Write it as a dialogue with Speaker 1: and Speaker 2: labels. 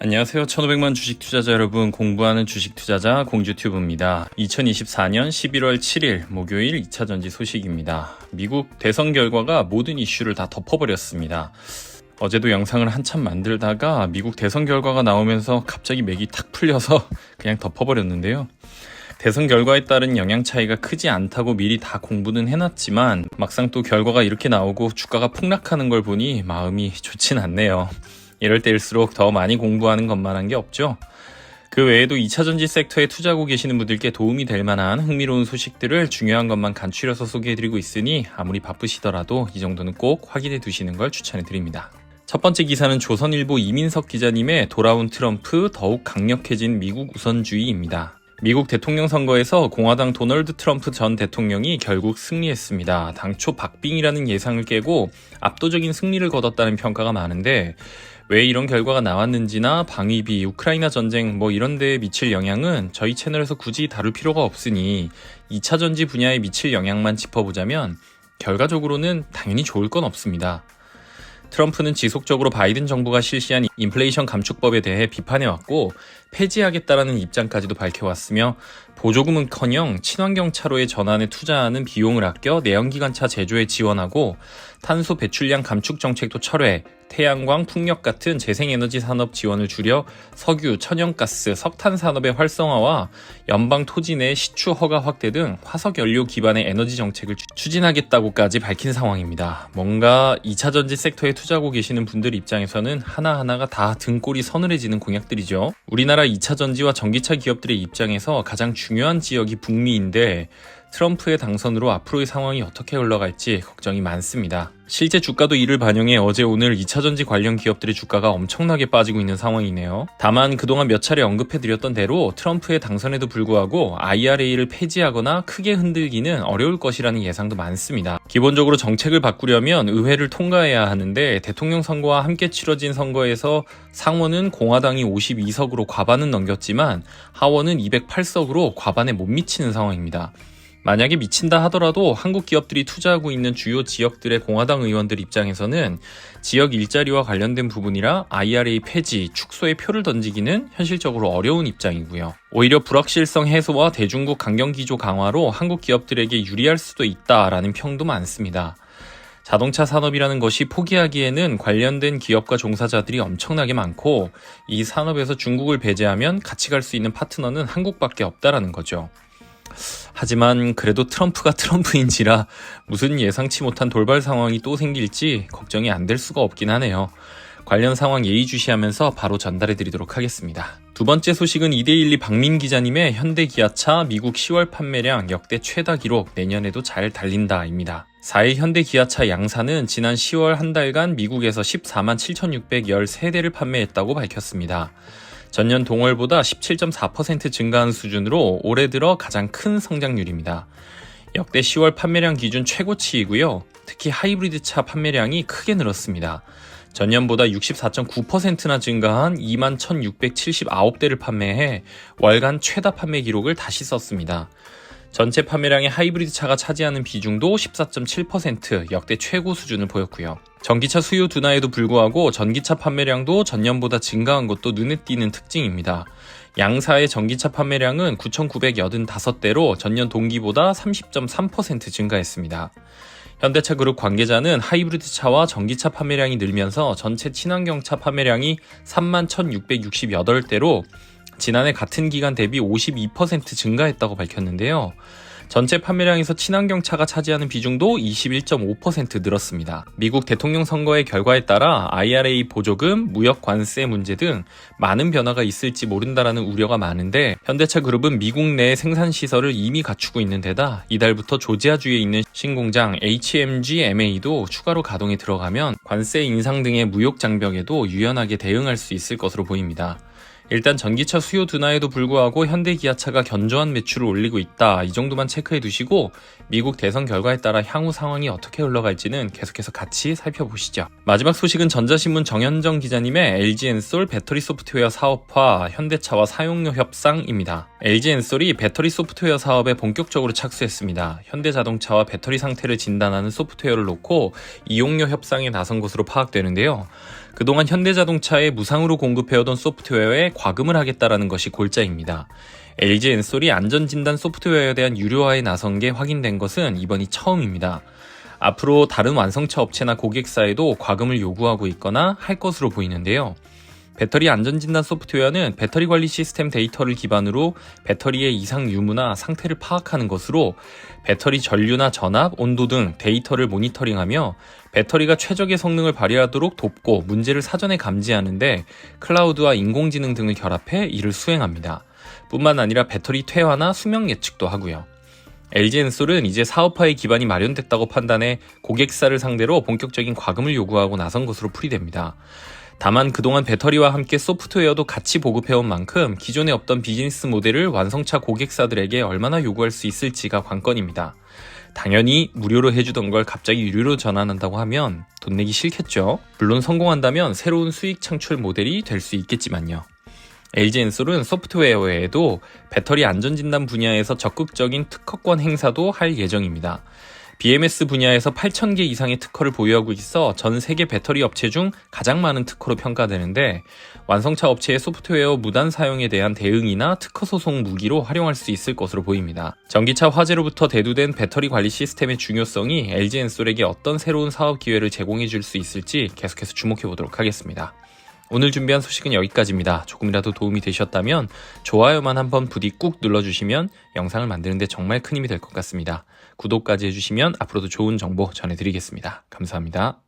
Speaker 1: 안녕하세요. 1500만 주식 투자자 여러분, 공부하는 주식 투자자 공주튜브입니다. 2024년 11월 7일 목요일 2차전지 소식입니다. 미국 대선 결과가 모든 이슈를 다 덮어버렸습니다. 어제도 영상을 한참 만들다가 미국 대선 결과가 나오면서 갑자기 맥이 탁 풀려서 그냥 덮어버렸는데요. 대선 결과에 따른 영향 차이가 크지 않다고 미리 다 공부는 해놨지만 막상 또 결과가 이렇게 나오고 주가가 폭락하는 걸 보니 마음이 좋진 않네요. 이럴 때일수록 더 많이 공부하는 것만한 게 없죠. 그 외에도 2차전지 섹터에 투자하고 계시는 분들께 도움이 될 만한 흥미로운 소식들을 중요한 것만 간추려서 소개해드리고 있으니 아무리 바쁘시더라도 이 정도는 꼭 확인해 두시는 걸 추천해드립니다. 첫 번째 기사는 조선일보 이민석 기자님의 돌아온 트럼프 더욱 강력해진 미국 우선주의입니다. 미국 대통령 선거에서 공화당 도널드 트럼프 전 대통령이 결국 승리했습니다. 당초 박빙이라는 예상을 깨고 압도적인 승리를 거뒀다는 평가가 많은데 왜 이런 결과가 나왔는지나 방위비, 우크라이나 전쟁 이런 데에 미칠 영향은 저희 채널에서 굳이 다룰 필요가 없으니 2차전지 분야에 미칠 영향만 짚어보자면 결과적으로는 당연히 좋을 건 없습니다. 트럼프는 지속적으로 바이든 정부가 실시한 인플레이션 감축법에 대해 비판해왔고 폐지하겠다라는 입장까지도 밝혀왔으며 보조금은커녕 친환경 차로의 전환에 투자하는 비용을 아껴 내연기관차 제조에 지원하고 탄소 배출량 감축 정책도 철회, 태양광, 풍력 같은 재생에너지 산업 지원을 줄여 석유, 천연가스, 석탄 산업의 활성화와 연방 토지 내 시추 허가 확대 등 화석연료 기반의 에너지 정책을 추진하겠다고까지 밝힌 상황입니다. 뭔가 2차전지 섹터에 투자하고 계시는 분들 입장에서는 하나하나가 다 등골이 서늘해지는 공약들이죠. 우리나라 2차전지와 전기차 기업들의 입장에서 가장 중요한 지역이 북미인데 트럼프의 당선으로 앞으로의 상황이 어떻게 흘러갈지 걱정이 많습니다. 실제 주가도 이를 반영해 어제 오늘 2차전지 관련 기업들의 주가가 엄청나게 빠지고 있는 상황이네요. 다만 그동안 몇 차례 언급해드렸던 대로 트럼프의 당선에도 불구하고 IRA를 폐지하거나 크게 흔들기는 어려울 것이라는 예상도 많습니다. 기본적으로 정책을 바꾸려면 의회를 통과해야 하는데 대통령 선거와 함께 치러진 선거에서 상원은 공화당이 52석으로 과반은 넘겼지만 하원은 208석으로 과반에 못 미치는 상황입니다. 만약에 미친다 하더라도 한국 기업들이 투자하고 있는 주요 지역들의 공화당 의원들 입장에서는 지역 일자리와 관련된 부분이라 IRA 폐지, 축소에 표를 던지기는 현실적으로 어려운 입장이고요. 오히려 불확실성 해소와 대중국 강경기조 강화로 한국 기업들에게 유리할 수도 있다라는 평도 많습니다. 자동차 산업이라는 것이 포기하기에는 관련된 기업과 종사자들이 엄청나게 많고 이 산업에서 중국을 배제하면 같이 갈 수 있는 파트너는 한국밖에 없다라는 거죠. 하지만 그래도 트럼프가 트럼프인지라 무슨 예상치 못한 돌발 상황이 또 생길지 걱정이 안 될 수가 없긴 하네요. 관련 상황 예의주시하면서 바로 전달해드리도록 하겠습니다. 두 번째 소식은 2대12 박민 기자님의 현대기아차 미국 10월 판매량 역대 최다 기록 내년에도 잘 달린다입니다. 4일 현대기아차 양사는 지난 10월 한 달간 미국에서 14만 7,613대를 판매했다고 밝혔습니다. 전년 동월보다 17.4% 증가한 수준으로 올해 들어 가장 큰 성장률입니다. 역대 10월 판매량 기준 최고치이고요. 특히 하이브리드 차 판매량이 크게 늘었습니다. 전년보다 64.9%나 증가한 2만 1,679대를 판매해 월간 최다 판매 기록을 다시 썼습니다. 전체 판매량의 하이브리드 차가 차지하는 비중도 14.7% 역대 최고 수준을 보였고요. 전기차 수요 둔화에도 불구하고 전기차 판매량도 전년보다 증가한 것도 눈에 띄는 특징입니다. 양사의 전기차 판매량은 9,985대로 전년 동기보다 30.3% 증가했습니다. 현대차 그룹 관계자는 하이브리드 차와 전기차 판매량이 늘면서 전체 친환경차 판매량이 3만 1,668대로 지난해 같은 기간 대비 52% 증가했다고 밝혔는데요. 전체 판매량에서 친환경차가 차지하는 비중도 21.5% 늘었습니다. 미국 대통령 선거의 결과에 따라 IRA 보조금, 무역 관세 문제 등 많은 변화가 있을지 모른다라는 우려가 많은데 현대차 그룹은 미국 내 생산시설을 이미 갖추고 있는 데다 이달부터 조지아주에 있는 신공장 HMGMA도 추가로 가동에 들어가면 관세 인상 등의 무역 장벽에도 유연하게 대응할 수 있을 것으로 보입니다. 일단 전기차 수요 둔화에도 불구하고 현대기아차가 견조한 매출을 올리고 있다. 이 정도만 체크해 두시고 미국 대선 결과에 따라 향후 상황이 어떻게 흘러갈지는 계속해서 같이 살펴보시죠. 마지막 소식은 전자신문 정현정 기자님의 LG엔솔 배터리 소프트웨어 사업화 현대차와 사용료 협상입니다. LG엔솔이 배터리 소프트웨어 사업에 본격적으로 착수했습니다. 현대자동차와 배터리 상태를 진단하는 소프트웨어를 놓고 이용료 협상에 나선 것으로 파악되는데요. 그동안 현대자동차에 무상으로 공급해오던 소프트웨어에 과금을 하겠다라는 것이 골자입니다. LG 엔솔이 안전진단 소프트웨어에 대한 유료화에 나선 게 확인된 것은 이번이 처음입니다. 앞으로 다른 완성차 업체나 고객사에도 과금을 요구하고 있거나 할 것으로 보이는데요. 배터리 안전진단 소프트웨어는 배터리 관리 시스템 데이터를 기반으로 배터리의 이상 유무나 상태를 파악하는 것으로 배터리 전류나 전압, 온도 등 데이터를 모니터링하며 배터리가 최적의 성능을 발휘하도록 돕고 문제를 사전에 감지하는데 클라우드와 인공지능 등을 결합해 이를 수행합니다. 뿐만 아니라 배터리 퇴화나 수명 예측도 하고요. LG 엔솔은 이제 사업화의 기반이 마련됐다고 판단해 고객사를 상대로 본격적인 과금을 요구하고 나선 것으로 풀이됩니다. 다만 그동안 배터리와 함께 소프트웨어도 같이 보급해온 만큼 기존에 없던 비즈니스 모델을 완성차 고객사들에게 얼마나 요구할 수 있을지가 관건입니다. 당연히 무료로 해주던 걸 갑자기 유료로 전환한다고 하면 돈 내기 싫겠죠. 물론 성공한다면 새로운 수익 창출 모델이 될 수 있겠지만요. LG 엔솔은 소프트웨어 외에도 배터리 안전진단 분야에서 적극적인 특허권 행사도 할 예정입니다. BMS 분야에서 8,000개 이상의 특허를 보유하고 있어 전 세계 배터리 업체 중 가장 많은 특허로 평가되는데 완성차 업체의 소프트웨어 무단 사용에 대한 대응이나 특허 소송 무기로 활용할 수 있을 것으로 보입니다. 전기차 화재로부터 대두된 배터리 관리 시스템의 중요성이 LG 엔솔에게 어떤 새로운 사업 기회를 제공해 줄 수 있을지 계속해서 주목해 보도록 하겠습니다. 오늘 준비한 소식은 여기까지입니다. 조금이라도 도움이 되셨다면 좋아요만 한번 부디 꾹 눌러주시면 영상을 만드는 데 정말 큰 힘이 될 것 같습니다. 구독까지 해주시면 앞으로도 좋은 정보 전해드리겠습니다. 감사합니다.